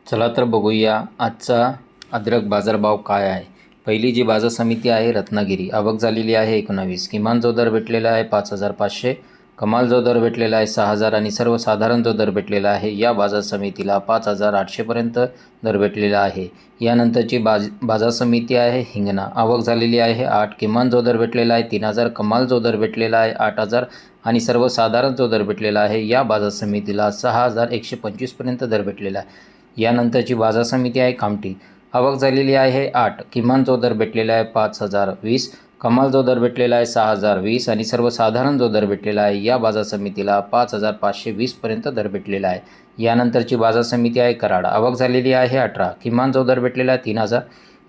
चला तर बघूया आजचा अद्रक बाजारभाव काय आहे। पहिली जी बाजार समिती आहे रत्नागिरी, आवक झालेली आहे 19। किमान जो दर भेटलेला आहे 5500, कमाल जो दर भेटलेला आहे 6000 आणि सर्वसाधारण जो दर भेटलेला आहे या बाजार समितीला 5800 पर्यंत दर भेटलेला आहे। यानंतरची बाजार समिती आहे हिंगणा, आवक झालेली आहे 8। किमान जो दर भेटलेला आहे 3000, कमाल जो दर भेटलेला आहे 8000 आणि सर्वसाधारण जो दर भेटलेला आहे या बाजार समितीला 6125 पर्यंत दर भेटलेला आहे। यानंतरची बाजार समिती आहे कामठी, आवक झालेली आहे 8। किमान जो दर भेटलेला आहे 5020, कमाल जो दर भेटलेला आहे 6020 आणि सर्वसाधारण जो दर भेटलेला आहे या बाजार समितीला 5520 पर्यंत दर भेटलेला आहे। यानंतरची बाजार समिती आहे कराड, आवक झालेली आहे 18। किमान जो दर भेटलेला आहे 3000,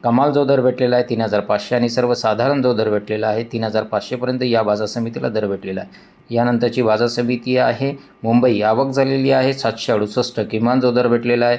कमाल जो दर भेटलेला आहे 3500 आणि सर्वसाधारण जो दर भेटलेला आहे 3500 पर्यंत या बाजार समितीला दर भेटलेला आहे। यानंतरची बाजार समिती आहे मुंबई, आवक झालेली आहे 768। किमान जो दर भेटलेला आहे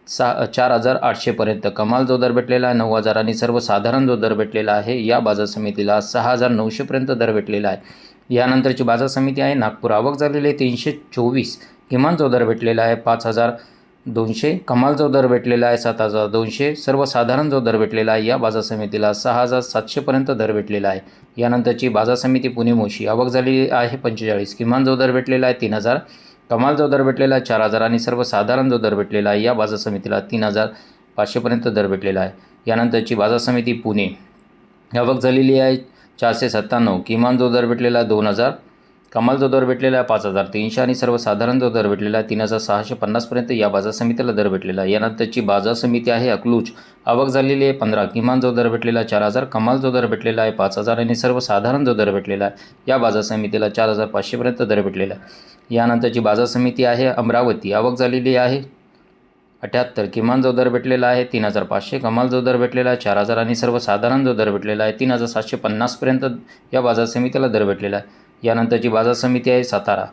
4800 पर्यंत, कमाल जो दर भेटलेला आहे 9000 आणि सर्वसाधारण जो दर भेटलेला आहे या बाजार समितीला 6900 पर्यंत दर भेटलेला आहे। यानंतरची बाजार समिती आहे नागपूर, आवक झालेली आहे 324। किमान जो दर भेटलेला आहे 5200, कमाल जो दर भेटलेला आहे 7200, सर्वसाधारण जो दर भेटलेला आहे या बाजार समितीला 6700 पर्यंत दर भेटलेला आहे। यानंतरची बाजार समिती पुणे मोशी, आवक झालेली आहे 45। किमान जो दर भेटलेला आहे 3000, कमाल जो दर भेटलेला आहे 4000 आणि सर्वसाधारण जो दर भेटलेला आहे या बाजार समितीला 3500 पर्यंत दर भेटलेला आहे। यानंतरची बाजार समिती पुणे, आवक झालेली आहे 497। किमान जो दर भेटलेला आहे 2000, कमाल जो दर भेटलेला आहे 5300 आणि सर्वसाधारण जो दर भेटलेला आहे 3650 पर्यंत या बाजार समितीला दर भेटलेला आहे। यानंतरची बाजार समिती आहे अकलूज, आवक झालेली आहे 15। किमान जो दर भेटलेला आहे 4000, कमाल जो दर भेटलेला आहे 5000 आणि सर्वसाधारण जो दर भेटलेला आहे या बाजार समितीला 4500 पर्यंत दर भेटलेला आहे। यानंतरची बाजार समिती आहे अमरावती, आवक झालेली आहे 78। किमान जो दर भेटलेला आहे 3500, कमाल जो दर भेटलेला आहे 4000 आणि सर्वसाधारण जो दर भेटलेला आहे 3750 पर्यंत या बाजार समितीला दर भेटलेला आहे। यानंतरची बाजार समिती आहे सातारा,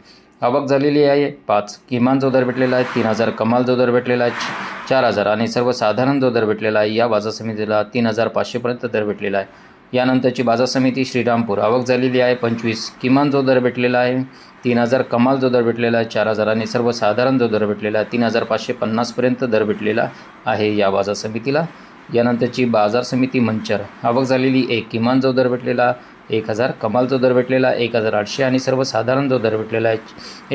आवक झालेली आहे 5। किमान जो दर भेटलेला आहे 3000, कमाल जो दर भेटलेला आहे 4000 आणि सर्वसाधारण जो दर भेटलेला आहे या बाजार समितीला 3500 पर्यंत दर भेटलेला आहे। यानंतरची बाजार समिती श्रीरामपूर, आवक झालेली आहे 25। किमान जो दर भेटलेला आहे 3000, कमाल जो दर भेटलेला आहे 4000 आणि सर्वसाधारण जो दर भेटलेला आहे 3550 पर्यंत दर भेटलेला आहे या बाजार समितीला। यानंतरची बाजार समिती मंचर, आवक झालेली 1। किमान जो दर भेटलेला 1000, कमाल जो दर भेटलेला 1800 आणि सर्वसाधारण जो दर भेटलेला आहे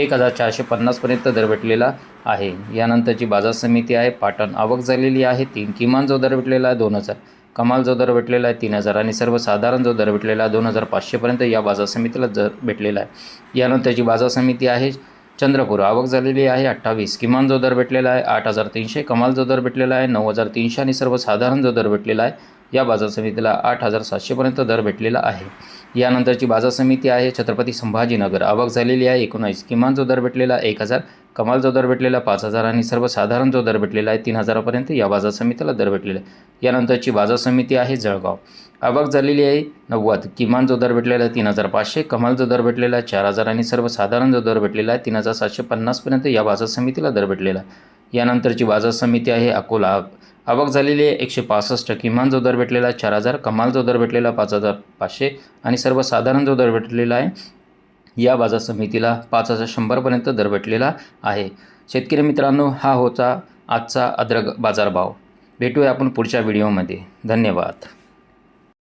1450 पर्यंत दर भेटलेला आहे। यानंतरची बाजार समिती आहे पाटण, आवक झालेली आहे 3। किमान जो दर भेटलेला आहे 2000, कमाल जो दर भेटलेला आहे 3000 आणि सर्वसाधारण जो दर भेटलेला आहे 2500 पर्यंत या बाजार समितीला दर भेटलेला आहे। यानंतरची बाजार समिती आहे चंद्रपूर, आवक झालेली आहे 28। किमान जो दर भेटलेला आहे 8300, कमाल जो दर भेटलेला आहे 9300 आणि सर्वसाधारण जो दर भेटलेला आहे या बाजार समितीला 8700 पर्यंत दर भेटलेला आहे। यानंतरची बाजार समिती आहे छत्रपती संभाजीनगर, आवक झालेली आहे 19। किमान जो दर भेटलेला 1000, कमाल जो दर भेटलेला 5000 आणि सर्वसाधारण जो दर भेटलेला आहे 3000 पर्यंत या बाजार समितीला दर भेटलेला आहे। यानंतरची बाजार समिती आहे जळगाव, आवक झालेली आहे 90। किमान जो दर भेटलेला आहे 3500, कमाल जो दर भेटलेला आहे 4000 आणि सर्वसाधारण जो दर भेटलेला आहे 3750 पर्यंत या बाजार समितीला दर भेटलेला आहे। यानंतरची बाजार समिती आहे अकोला, आवक झालेली आहे 165। किमान जो दर भेटलेला आहे 4000, कमाल जो दर भेटलेला 5500 आणि सर्वसाधारण जो दर भेटलेला आहे या बाजार समितीला 5100 पर्यंत दर भेटलेला आहे। शेतकरी मित्रांनो, हा होता आजचा अद्रक बाजारभाव। भेटूया आपण पुढच्या व्हिडिओमध्ये। धन्यवाद।